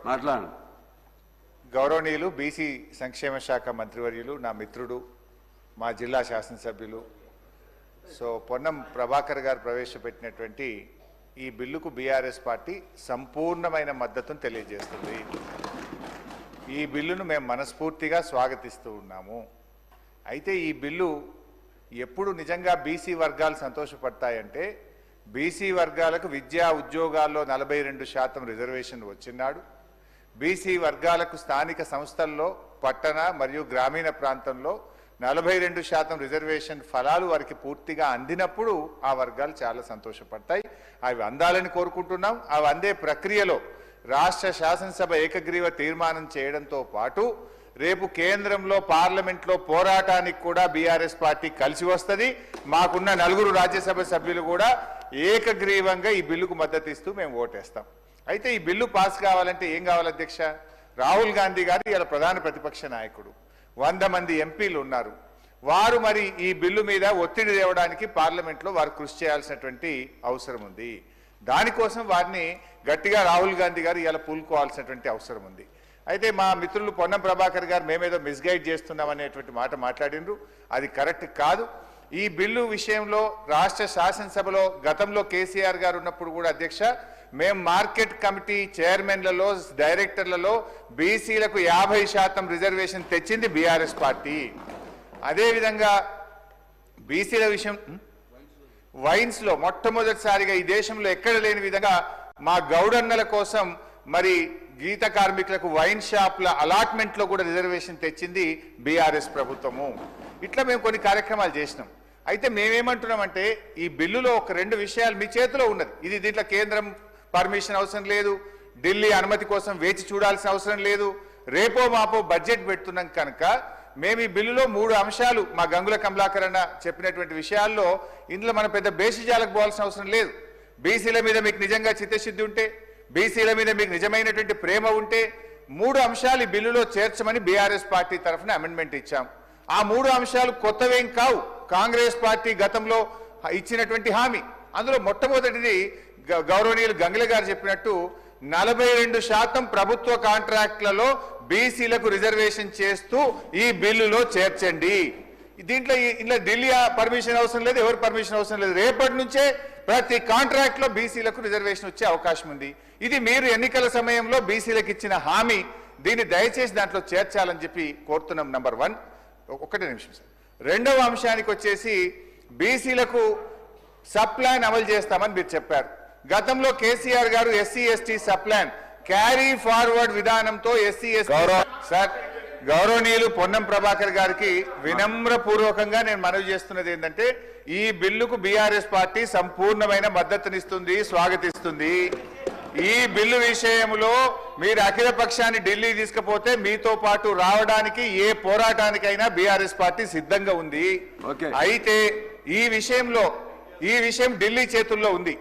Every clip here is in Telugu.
మాట్లాడండి. గౌరవనీయులు బీసీ సంక్షేమ శాఖ మంత్రివర్యులు, నా మిత్రుడు, మా జిల్లా శాసనసభ్యులు పొన్నం ప్రభాకర్ గారు ప్రవేశపెట్టినటువంటి ఈ బిల్లుకు బీఆర్ఎస్ పార్టీ సంపూర్ణమైన మద్దతును తెలియజేస్తుంది. ఈ బిల్లును మేము మనస్ఫూర్తిగా స్వాగతిస్తూ ఉన్నాము. అయితే ఈ బిల్లు ఎప్పుడు నిజంగా బీసీ వర్గాలు సంతోషపడతాయంటే, బీసీ వర్గాలకు విద్యా ఉద్యోగాల్లో 42% రిజర్వేషన్ వచ్చినాడు. బీసీ వర్గాలకు స్థానిక సంస్థల్లో పట్టణ మరియు గ్రామీణ ప్రాంతంలో 42% రిజర్వేషన్ ఫలాలు వారికి పూర్తిగా అందినప్పుడు ఆ వర్గాలు చాలా సంతోషపడతాయి. అవి అందాలని కోరుకుంటున్నాం. అవి అందే ప్రక్రియలో రాష్ట్ర శాసనసభ ఏకగ్రీవ తీర్మానం చేయడంతో పాటు రేపు కేంద్రంలో పార్లమెంట్లో పోరాటానికి కూడా బీఆర్ఎస్ పార్టీ కలిసి వస్తుంది. మాకున్న 4 రాజ్యసభ సభ్యులు కూడా ఏకగ్రీవంగా ఈ బిల్లుకు మద్దతు ఇస్తూ మేము ఓటేస్తాం. అయితే ఈ బిల్లు పాస్ కావాలంటే ఏం కావాలి అధ్యక్ష? రాహుల్ గాంధీ గారు ఇలా ప్రధాన ప్రతిపక్ష నాయకుడు, 100 మంది ఎంపీలు ఉన్నారు. వారు మరి ఈ బిల్లు మీద ఒత్తిడి తేవడానికి పార్లమెంట్లో వారు కృషి చేయాల్సినటువంటి అవసరం ఉంది. దానికోసం వారిని గట్టిగా రాహుల్ గాంధీ గారు ఇలా పూనుకోవాల్సినటువంటి అవసరం ఉంది. అయితే మా మిత్రులు పొన్నం ప్రభాకర్ గారు మేమేదో మిస్గైడ్ చేస్తున్నాం అనేటువంటి మాట మాట్లాడినరు. అది కరెక్ట్ కాదు. ఈ బిల్లు విషయంలో రాష్ట్ర శాసనసభలో గతంలో కేసీఆర్ గారు ఉన్నప్పుడు కూడా అధ్యక్ష, మేము మార్కెట్ కమిటీ చైర్మన్లలో, డైరెక్టర్లలో బీసీలకు 50% రిజర్వేషన్ తెచ్చింది బీఆర్ఎస్ పార్టీ. అదేవిధంగా బీసీల విషయం వైన్స్లో మొట్టమొదటిసారిగా ఈ దేశంలో ఎక్కడ లేని విధంగా మా గౌడన్నల కోసం మరి గీత కార్మికులకు వైన్ షాప్ల అలాట్మెంట్లో కూడా రిజర్వేషన్ తెచ్చింది బీఆర్ఎస్ ప్రభుత్వము. ఇట్లా మేము కొన్ని కార్యక్రమాలు చేసినాం. అయితే మేమేమంటున్నామంటే, ఈ బిల్లులో ఒక 2 విషయాలు మీ చేతిలో ఉన్నది. ఇది దీంట్లో కేంద్రం పర్మిషన్ అవసరం లేదు, ఢిల్లీ అనుమతి కోసం వేచి చూడాల్సిన అవసరం లేదు. రేపో మాపో బడ్జెట్ పెడుతున్నాం కనుక మేము ఈ బిల్లులో 3 అంశాలు మా గంగుల కమలాకర్ అన్న చెప్పినటువంటి విషయాల్లో ఇందులో మనం పెద్ద బేసిజాలకు పోవాల్సిన అవసరం లేదు. బీసీల మీద మీకు నిజంగా చిత్తశుద్ధి ఉంటే, బీసీల మీద మీకు నిజమైనటువంటి ప్రేమ ఉంటే 3 అంశాలు ఈ బిల్లులో చేర్చమని బీఆర్ఎస్ పార్టీ తరఫున అమెండ్మెంట్ ఇచ్చాం. ఆ 3 అంశాలు కొత్తవేం కావు, కాంగ్రెస్ పార్టీ గతంలో ఇచ్చినటువంటి హామీ. అందులో మొట్టమొదటిది గౌరవనీయులు గంగుల గారు చెప్పినట్టు 42% ప్రభుత్వ కాంట్రాక్ట్లలో బీసీలకు రిజర్వేషన్ చేస్తూ ఈ బిల్లులో చేర్చండి. ఇంట్లో ఢిల్లీ పర్మిషన్ అవసరం లేదు, ఎవరు పర్మిషన్ అవసరం లేదు. రేపటి నుంచే ప్రతి కాంట్రాక్ట్ లో బీసీలకు రిజర్వేషన్ వచ్చే అవకాశం ఉంది. ఇది మీరు ఎన్నికల సమయంలో బీసీలకు ఇచ్చిన హామీ. దీన్ని దయచేసి దాంట్లో చేర్చాలని చెప్పి కోరుతున్నాం. నంబర్ 1. ఒకటే నిమిషం సార్. రెండవ అంశానికి వచ్చేసి బీసీలకు సప్లాన్ అమలు చేస్తామని మీరు చెప్పారు. గతంలో కేసీఆర్ గారు SC ST subplan carry forward విధానంతో ఎస్సీ ఎస్టీ సార్ గౌరవనీయులు పొన్నం ప్రభాకర్ గారికి వినమ్రపూర్వకంగా నేను మనవి చేస్తున్నది ఏంటంటే, ఈ బిల్లుకు బీఆర్ఎస్ పార్టీ సంపూర్ణమైన మద్దతునిస్తుంది, స్వాగతిస్తుంది. ఈ బిల్లు విషయంలో మీరు అఖిల పక్షాన్ని ఢిల్లీ తీసుకుపోతే మీతో పాటు రావడానికి ఏ పోరాటానికైనా బీఆర్ఎస్ పార్టీ సిద్ధంగా ఉంది. అయితే ఈ విషయం ఢిల్లీ చేతుల్లో ఉంది.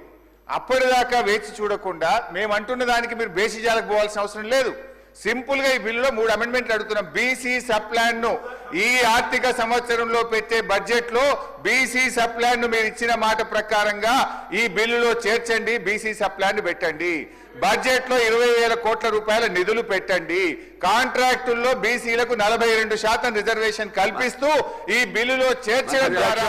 అప్పటిదాకా వేచి చూడకుండా మేము అంటున్న దానికి మీరు బేసిజాలకు పోవాల్సిన అవసరం లేదు. సింపుల్ గా ఈ బిల్లులో 3 అమెండ్మెంట్లు అడుగుతున్నాం. బీసీ సప్లాన్ ను ఈ ఆర్థిక సంవత్సరంలో పెట్టే బడ్జెట్ లో బీసీ సప్లాన్ ను మీరు ఇచ్చిన మాట ప్రకారంగా ఈ బిల్లులో చేర్చండి. బీసీ సప్లాన్ ను పెట్టండి. బడ్జెట్ లో 20,000 కోట్ల రూపాయల నిధులు పెట్టండి. కాంట్రాక్టుల్లో బీసీలకు 42% రిజర్వేషన్ కల్పిస్తూ ఈ బిల్లులో చేర్చడం ద్వారా